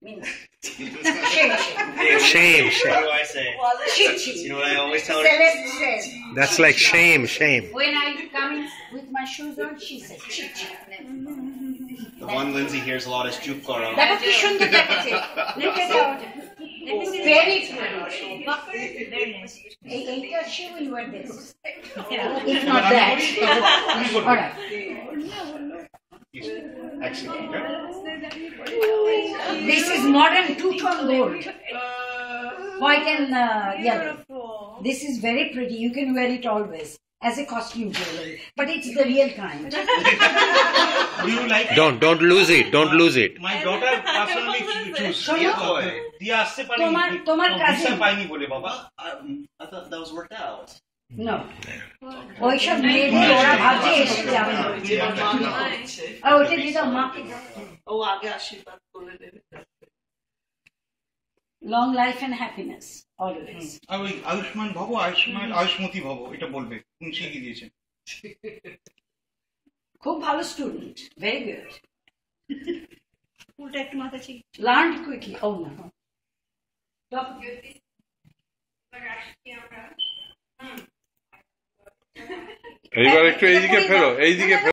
Means Shame. What do I say? You know what I always tell her? Celeste says. That's like shame. When I come in with my shoes on, she says, chit. The one Lindsay hears a lot is juke karo. দেখো কি সুন্দর দেখাচ্ছে। Look at that. Very very nice. এইটা she will wear this. If not that. All right. Excellent. This is modern two-tone gold. White and yellow. This is very pretty. You can wear it always as a costume jewelry. But it's the real kind. Do you like Don't lose it. Don't lose it. My daughter personally choose. Dia আসতে পারি তোমার cousin পাইনি বলে বাবা। I thought that was worked out. No. ওইসব মেয়েদের ওরা ভাবছে এসে যাবে না। আর ওটা দিদা মাকে ও আগে আশীর্বাদ করে দেবে। Long life and happiness always. আর ওই আয়ুষ্মান ভব আয়ুষ্মতি ভব এটা বলবে উনি শিখিয়ে দিয়েছেন। খুব ভালো স্টুডেন্ট, very good. উল্টা একটু মাথা ছিল। Learned quickly. Oh no. এইবার একটু এইদিকে ফেরো